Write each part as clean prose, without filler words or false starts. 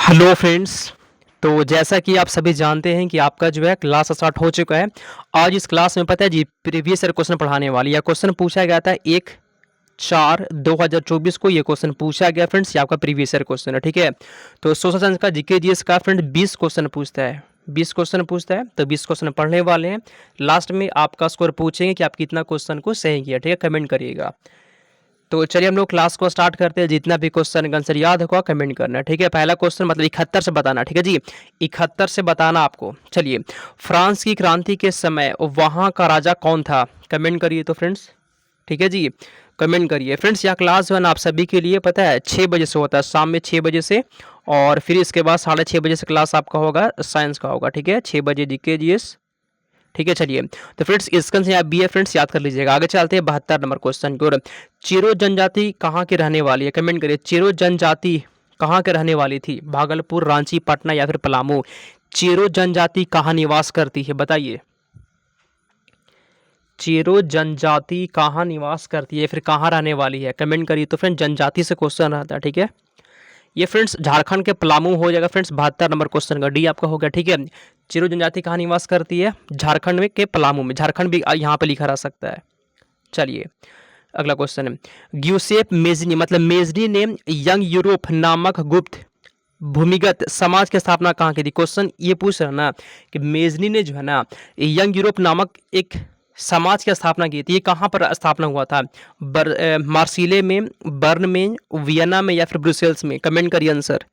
Hello friends. तो जैसा कि आप सभी जानते हैं कि आपका जो है क्लास स्टार्ट हो चुका है। आज इस क्लास में पता है जी प्रीवियस ईयर क्वेश्चन पढ़ाने वाली है। क्वेश्चन पूछा गया था 1/4/2024 को ये क्वेश्चन पूछा गया फ्रेंड्स। ये आपका प्रीवियस ईयर क्वेश्चन है, ठीक है। तो सोशल साइंस का जीके जीएस का फ्रेंड 20 क्वेश्चन पूछता है। 20 क्वेश्चन पूछता है तो 20 क्वेश्चन पढ़ने वाले हैं। लास्ट में आपका स्कोर पूछेंगे कि आप कितना क्वेश्चन को सही किया, ठीक है। कमेंट करिएगा। तो चलिए हम लोग क्लास को स्टार्ट करते हैं। जितना भी क्वेश्चन आंसर याद होगा कमेंट करना, ठीक है। पहला क्वेश्चन मतलब 71 से बताना, ठीक है जी। 71 से बताना आपको। चलिए, फ्रांस की क्रांति के समय वहाँ का राजा कौन था? कमेंट करिए तो फ्रेंड्स, ठीक है जी। कमेंट करिए फ्रेंड्स। यह क्लास जो है ना आप सभी के लिए पता है 6 बजे से होता है, शाम में 6 बजे से। और फिर इसके बाद 6:30 बजे से क्लास आपका होगा साइंस का होगा, ठीक है। 6 बजे जीके जीएस, ठीक है। चलिए, तो फ्रेंड्स इसका से आप बी है फ्रेंड्स, याद कर लीजिएगा। आगे चलते हैं 72 नंबर क्वेश्चन की ओर। चिरो जनजाति कहाँ के रहने वाली है? कमेंट करिए। चिरो जनजाति कहाँ के रहने वाली थी? भागलपुर, रांची, पटना या फिर पलामू? चिरो जनजाति कहाँ निवास करती है बताइए। चिरो जनजाति कहाँ निवास करती है, फिर कहाँ रहने वाली है? कमेंट करिए तो फ्रेंड, जनजाति से क्वेश्चन रहता है, ठीक है। ये फ्रेंड्स झारखंड के पलामू हो जाएगा फ्रेंड्स। 72 नंबर क्वेश्चन का डी आपका हो गया, ठीक है। चिरो जनजाति कहाँ निवास करती है? झारखंड में के पलामू में। झारखंड भी यहाँ पे लिखा रह सकता है। चलिए, अगला क्वेश्चन है। ग्यूसेप मेजनी मतलब मेजनी ने यंग यूरोप नामक गुप्त भूमिगत समाज की स्थापना कहाँ की थी? क्वेश्चन ये पूछ रहा ना कि मेजनी ने जो है ना यंग यूरोप नामक एक समाज की स्थापना की थी। ये कहाँ पर स्थापना हुआ था? मार्सिले में, बर्न में, वियना में या फिर ब्रुसेल्स में? कमेंट करिए आंसर।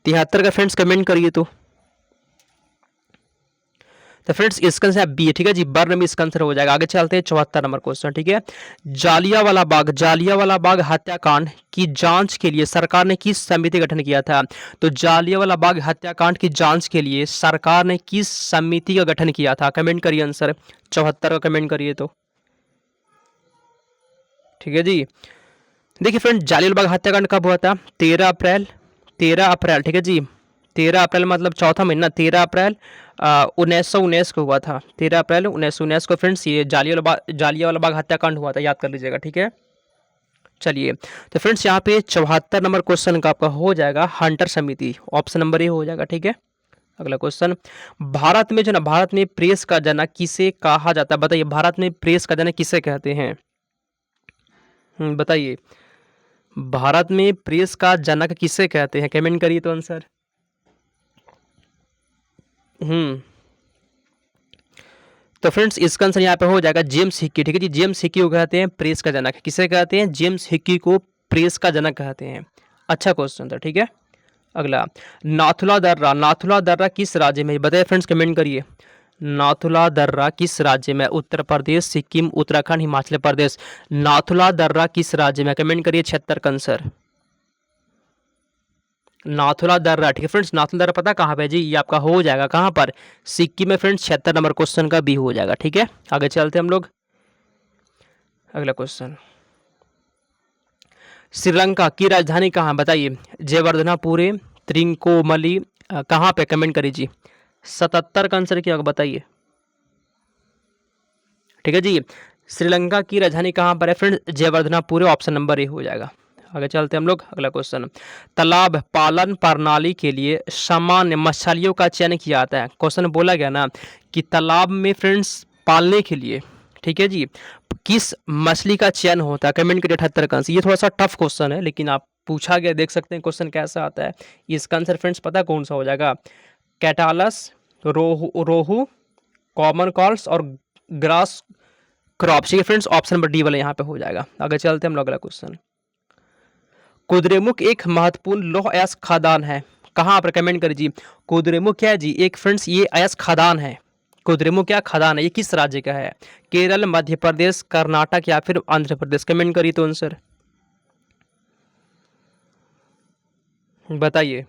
73 का फ्रेंड्स कमेंट करिए तो फ्रेंड्स इसका आंसर बी है, ठीक है जी। बर्न में इसका आंसर हो जाएगा। आगे चलते हैं 74 नंबर क्वेश्चन, ठीक है। जालियांवाला बाग हत्याकांड की जांच के लिए सरकार ने किस समिति का गठन किया था? तो जालियांवाला बाग हत्याकांड की जांच के लिए सरकार ने किस समिति का गठन किया था? कमेंट करिए आंसर। 74 का कमेंट करिए तो, ठीक है जी। देखिए फ्रेंड, जालियांवाला बाग हत्याकांड कब हुआ था? 13 अप्रैल, 13 अप्रैल, ठीक है जी। 13 अप्रैल मतलब चौथा महीना। 13 अप्रैल 1919 को हुआ था। 13 अप्रैल 1919 को फ्रेंड्स ये जालियांवाला बाग हत्याकांड हुआ था, याद कर लीजिएगा, ठीक है। चलिए, तो फ्रेंड्स यहाँ पे 74 नंबर क्वेश्चन का आपका हो जाएगा हंटर समिति। ऑप्शन नंबर ए हो जाएगा, ठीक है। अगला क्वेश्चन। भारत में जो ना भारत में प्रेस का जनक किसे कहा जाता है? बताइए, भारत में प्रेस का जनक किसे कहते हैं? बताइए, भारत में प्रेस का जनक किसे कहते हैं? कमेंट करिए तो आंसर। तो फ्रेंड्स इसका आंसर यहाँ पे हो जाएगा जेम्स हिक्की, ठीक है जी। जेम्स हिक्की को कहते हैं प्रेस का जनक। किसे कहते हैं? जेम्स हिक्की को प्रेस का जनक कहते हैं। अच्छा क्वेश्चन था, ठीक है। अगला, नाथुला दर्रा किस राज्य में? बताइए फ्रेंड्स, कमेंट करिए। नाथुला दर्रा किस राज्य में? उत्तर प्रदेश, सिक्किम, उत्तराखंड, हिमाचल प्रदेश? नाथुला दर्रा किस राज्य में? कमेंट करिए 76 का आंसर। नाथुला दर्रा, ठीक है फ्रेंड्स। नाथुला दर्रा पता कहाँ पे है जी? ये आपका हो जाएगा कहाँ पर? सिक्किम में फ्रेंड्स। 76 नंबर क्वेश्चन का बी हो जाएगा, ठीक है। आगे चलते हम लोग। अगला क्वेश्चन। श्रीलंका की राजधानी कहाँ? बताइए। जयवर्धनापुरे, त्रिंकोमली, कहाँ पे? कमेंट करिए जी। 77 का आंसर क्या होगा बताइए, ठीक है जी। श्रीलंका की राजधानी कहाँ पर है फ्रेंड्स? जयवर्धनापुरे। ऑप्शन नंबर ए हो जाएगा। आगे चलते हम लोग। अगला क्वेश्चन। तालाब पालन प्रणाली के लिए सामान्य मछलियों का चयन किया जाता है। क्वेश्चन बोला गया ना कि तालाब में फ्रेंड्स पालने के लिए, ठीक है जी, किस मछली का चयन होता है? कमेंट करिए 78 का आंसर। ये थोड़ा सा टफ क्वेश्चन है लेकिन आप पूछा गया, देख सकते हैं क्वेश्चन कैसा आता है। इसका आंसर फ्रेंड्स पता कौन सा हो जाएगा? कैटालस, रोहू, कॉमन कॉल्स और ग्रास क्रॉप्स, ठीक है फ्रेंड्स। ऑप्शन नंबर डी वाला यहाँ पे हो जाएगा। आगे चलते हैं हम लोग। अगला क्वेश्चन। कुद्रेमुख एक महत्वपूर्ण लौह अयस्क खदान है, कहाँ पर? कमेंट करिए। कुद्रेमुख क्या है जी? एक फ्रेंड्स ये अयस्क खदान है। कुद्रेमुख क्या खदान है? ये किस राज्य का है? केरल, मध्य प्रदेश, कर्नाटक या फिर आंध्र प्रदेश? कमेंट करिए तो आंसर बताइए।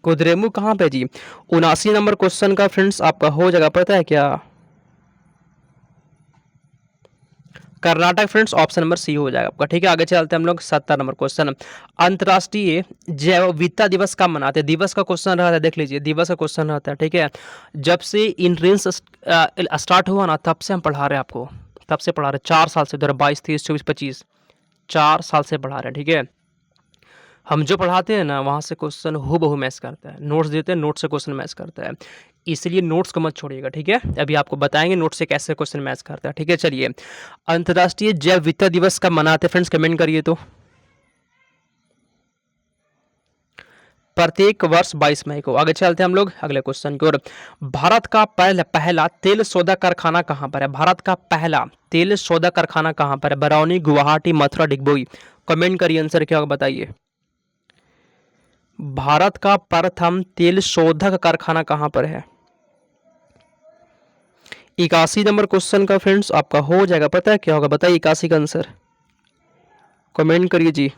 कुद्रेमुख कहाँ पे जी? 79 नंबर क्वेश्चन का फ्रेंड्स आपका हो जाएगा, पता है क्या? Karnataka friends. Option number C हो जाएगा आपका, ठीक है। आगे चलते हैं हम लोग। 70 नंबर क्वेश्चन। अंतर्राष्ट्रीय जैव विविधता दिवस कब मनाते हैं? दिवस का क्वेश्चन रहता है, देख लीजिए। दिवस का क्वेश्चन रहता है, ठीक है। जब से इंट्रेंस स्टार्ट हुआ ना तब से हम पढ़ा रहे हैं आपको, तब से पढ़ा रहे हैं। 4 साल से, 2022, 23, 24, 25, 4 साल से पढ़ा रहे हैं, ठीक है। हम जो पढ़ाते हैं ना वहाँ से क्वेश्चन हूबहू मैच करता है, नोट्स देते हैं, नोट से क्वेश्चन मैच करता है, इसलिए नोट्स को मत छोड़िएगा, ठीक है। अभी आपको बताएंगे नोट्स से कैसे क्वेश्चन मैच करता है, ठीक है। चलिए, अंतर्राष्ट्रीय जैव विविधता दिवस कब मनाते हैं फ्रेंड्स, कमेंट करिए तो। प्रत्येक वर्ष 22 मई को। आगे चलते हैं हम लोग अगले क्वेश्चन की ओर। भारत का पहला तेल शोधक कारखाना कहाँ पर है? भारत का पहला तेल शोधक कारखाना कहाँ पर है? बरौनी, गुवाहाटी, मथुरा, डिगबोई। कमेंट करिए आंसर क्या होगा बताइए। भारत का प्रथम तेल शोधक कारखाना कहाँ पर है? 81 नंबर क्वेश्चन का फ्रेंड्स आपका हो जाएगा, पता है क्या होगा बताइए 81 का आंसर, कमेंट करिए जी।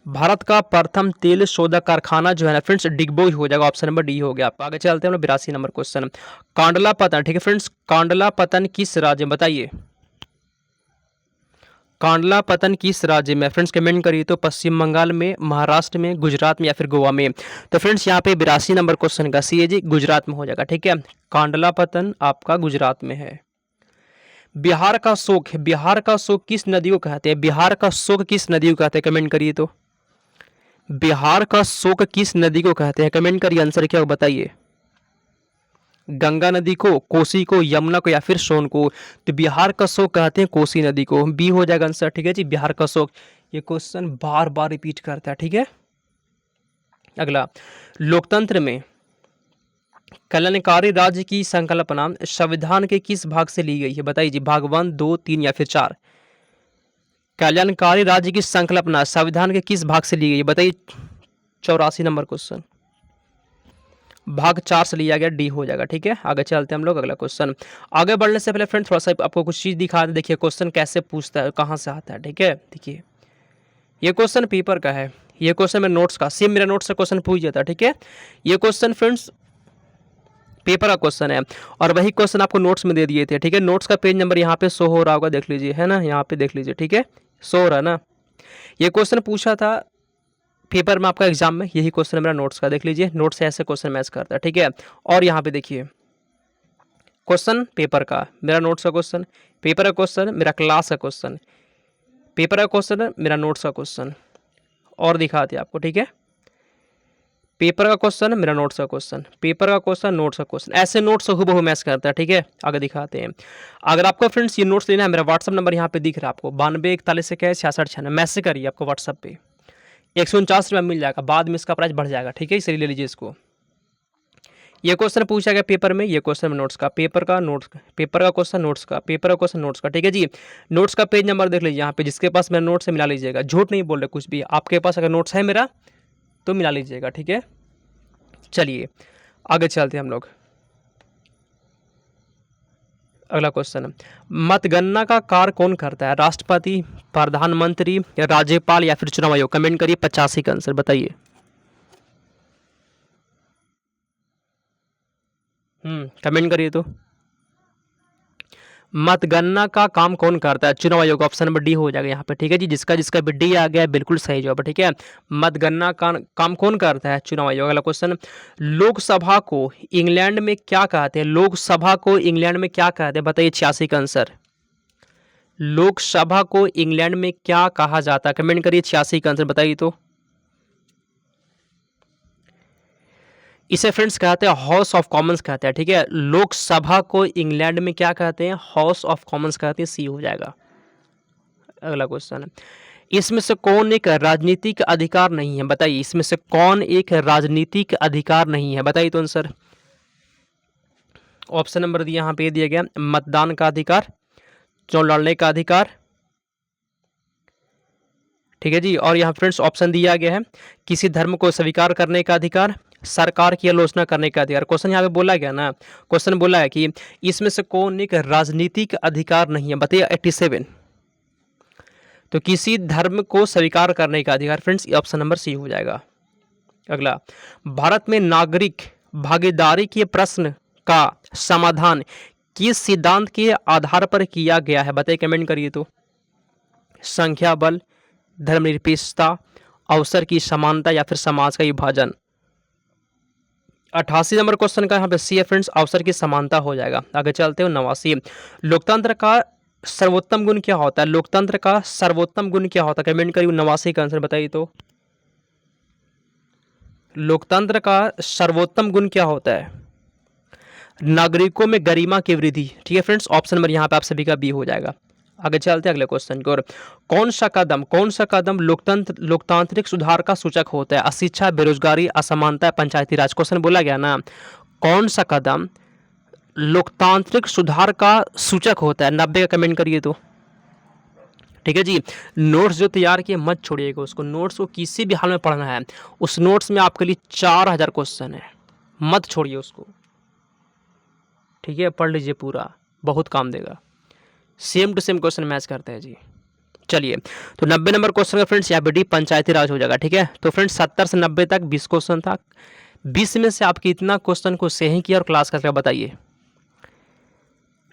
भारत का प्रथम तेल शोधक कारखाना जो है ना फ्रेंड्स डिगबोई हो जाएगा, ऑप्शन नंबर डी हो गया आपका। आगे चलते हैं 82 नंबर क्वेश्चन। कांडला पतन, ठीक है फ्रेंड्स, कांडला पतन किस राज्य में बताइए? कांडला पतन किस राज्य में फ्रेंड्स, कमेंट करिए तो। पश्चिम बंगाल में, महाराष्ट्र में, गुजरात में या फिर गोवा में। तो फ्रेंड्स यहाँ पे 82 नंबर क्वेश्चन का सी है जी, गुजरात में हो जाएगा, ठीक है। कांडला पतन आपका गुजरात में है। बिहार का शोक, बिहार का शोक किस नदी को कहते हैं? बिहार का शोक किस नदी को कहते हैं, कमेंट करिए तो। बिहार का शोक किस नदी को कहते हैं, कमेंट करिए आंसर क्या बताइए। गंगा नदी को, कोसी को, यमुना को या फिर सोन को? तो बिहार का शोक कहते हैं कोसी नदी को, बी हो जाएगा आंसर, ठीक है जी, बिहार का शोक। ये क्वेश्चन बार बार रिपीट करता है, ठीक है। अगला, लोकतंत्र में कल्याणकारी राज्य की संकल्पना संविधान के किस भाग से ली गई है बताइए जी? भाग 1, 2, 3 या फिर 4? कल्याणकारी राज्य की संकल्पना संविधान के किस भाग से ली गई है बताइए? 84 नंबर क्वेश्चन भाग 4 से लिया गया, डी हो जाएगा, ठीक है। आगे चलते हैं हम लोग अगला क्वेश्चन। आगे बढ़ने से पहले फ्रेंड थोड़ा सा आपको कुछ चीज़ दिखा दे, देखिए क्वेश्चन कैसे पूछता है, कहाँ से आता है, ठीक है। देखिए ये क्वेश्चन पेपर का है, ये क्वेश्चन मेरे नोट्स का, सेम मेरा नोट्स से क्वेश्चन पूछ जाता है, ठीक है। ये क्वेश्चन फ्रेंड्स पेपर का क्वेश्चन है और वही क्वेश्चन आपको नोट्स में दे दिए थे, ठीक है। नोट्स का पेज नंबर यहाँ पे शो हो रहा होगा, देख लीजिए, है ना, यहाँ पे देख लीजिए, ठीक है, शो हो रहा है ना। ये क्वेश्चन पूछा था पेपर में आपका एग्जाम में, यही क्वेश्चन मेरा नोट्स का, देख लीजिए, नोट्स से ऐसे क्वेश्चन मैच करता है, ठीक है। और यहाँ पे देखिए क्वेश्चन पेपर का, मेरा नोट्स का क्वेश्चन, पेपर का क्वेश्चन, मेरा क्लास का क्वेश्चन, पेपर का क्वेश्चन, मेरा नोट्स का क्वेश्चन, और दिखाते आपको, ठीक है। पेपर का क्वेश्चन, मेरा नोट्स का क्वेश्चन, पेपर का क्वेश्चन, नोट्स का क्वेश्चन, ऐसे नोट्स हूबहू मैच करता है, ठीक है। आगे दिखाते हैं। अगर आपको फ्रेंड्स ये नोट्स लेना है, मेरा व्हाट्सअप नंबर यहाँ पे दिख रहा है आपको, 9241 मैसेज करिए, आपको व्हाट्सअप पे 149 रुपये मिल जाएगा, बाद में इसका प्राइस बढ़ जाएगा, ठीक है, इसलिए ले लीजिए इसको। ये क्वेश्चन पूछा गया पेपर में, ये क्वेश्चन में नोट्स का, पेपर का नोट्स का, पेपर का क्वेश्चन नोट्स का, पेपर का क्वेश्चन नोट्स का, ठीक है जी। नोट्स का पेज नंबर देख लीजिए यहाँ पे, जिसके पास मेरा नोट्स है मिला लीजिएगा, झूठ नहीं बोल रहे कुछ भी, आपके पास अगर नोट्स है मेरा तो मिला लीजिएगा, ठीक है। चलिए आगे चलते हैं हम लोग, अगला क्वेश्चन। मतगणना का कार्य कौन करता है? राष्ट्रपति, प्रधानमंत्री या राज्यपाल या फिर चुनाव आयोग? कमेंट करिए 85 का आंसर बताइए। कमेंट करिए तो। मतगणना का काम कौन करता है? चुनाव आयोग, ऑप्शन नंबर डी हो जाएगा यहाँ पे, ठीक है जी। जिसका जिसका भी डी आ गया बिल्कुल सही जवाब है, ठीक है। मतगणना का काम कौन करता है? चुनाव आयोग। अगला क्वेश्चन, लोकसभा को इंग्लैंड में क्या कहते हैं? लोकसभा को इंग्लैंड में क्या कहते हैं बताइए? 86 का आंसर। लोकसभा को इंग्लैंड में क्या कहा जाता है? कमेंट करिए 86 का आंसर बताइए तो। इसे फ्रेंड्स कहते हैं हाउस ऑफ कॉमन्स कहते हैं, ठीक है। लोकसभा को इंग्लैंड में क्या कहते हैं? हाउस ऑफ कॉमन्स कहते हैं, सी हो जाएगा। अगला क्वेश्चन, इसमें से कौन एक राजनीतिक अधिकार नहीं है बताइए? इसमें से कौन एक राजनीतिक अधिकार नहीं है बताइए तो आंसर। ऑप्शन नंबर दिया यहाँ पे दिया गया, मतदान का अधिकार, चुनाव लड़ने का अधिकार, ठीक है जी। और यहाँ फ्रेंड्स ऑप्शन दिया गया है, किसी धर्म को स्वीकार करने का अधिकार, सरकार की आलोचना करने का अधिकार। क्वेश्चन यहाँ पे बोला गया ना, क्वेश्चन बोला है कि इसमें से कौन एक राजनीतिक अधिकार नहीं है बताइए? 87। तो किसी धर्म को स्वीकार करने का अधिकार, फ्रेंड्स ऑप्शन नंबर सी हो जाएगा। अगला, भारत में नागरिक भागीदारी के प्रश्न का समाधान किस सिद्धांत के आधार पर किया गया है बताइए? कमेंट करिए तो। संख्या बल, धर्मनिरपेक्षता, अवसर की समानता या फिर समाज का विभाजन? 88 नंबर क्वेश्चन का यहाँ पे सी है फ्रेंड्स, अवसर की समानता हो जाएगा। आगे चलते हो 89, लोकतंत्र का सर्वोत्तम गुण क्या होता है? लोकतंत्र का सर्वोत्तम गुण क्या होता है? कमेंट करिए 89 का आंसर बताइए तो। लोकतंत्र का सर्वोत्तम गुण क्या होता है? नागरिकों में गरिमा की वृद्धि। ठीक है फ्रेंड्स, ऑप्शन नंबर यहाँ पे आप सभी का बी हो जाएगा। आगे चलते हैं अगले क्वेश्चन की ओर। कौन सा कदम लोकतांत्रिक सुधार का सूचक होता है? अशिक्षा, बेरोजगारी, असमानता, पंचायती राज। क्वेश्चन बोला गया ना, कौन सा कदम लोकतांत्रिक सुधार का सूचक होता है? 90 का कमेंट करिए तो। ठीक है जी, नोट्स जो तैयार किए मत छोड़िएगा उसको, नोट्स को किसी भी हाल में पढ़ना है। उस नोट्स में आपके लिए 4000 क्वेश्चन है, मत छोड़िए उसको। ठीक है, पढ़ लीजिए पूरा, बहुत काम देगा। Same to same question match करते हैं जी। चलिए, तो 90 नंबर क्वेश्चन का फ्रेंड्स यहाँ पे डी पंचायती राज हो जाएगा। ठीक है, तो फ्रेंड्स 70 से 90 तक 20 क्वेश्चन था। 20 में से आप कितना क्वेश्चन को सही किया और क्लास का बताइए।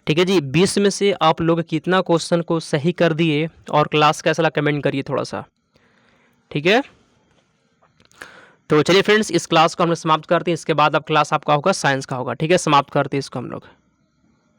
ठीक है जी, 20 में से आप लोग कितना क्वेश्चन को सही कर दिए और क्लास कैसा लगा कमेंट करिए थोड़ा सा। ठीक है, तो चलिए फ्रेंड्स, इस क्लास को हम लोग समाप्त करते हैं। इसके बाद अब क्लास आपका होगा साइंस का होगा। ठीक है, समाप्त करते हैं इसको हम लोग।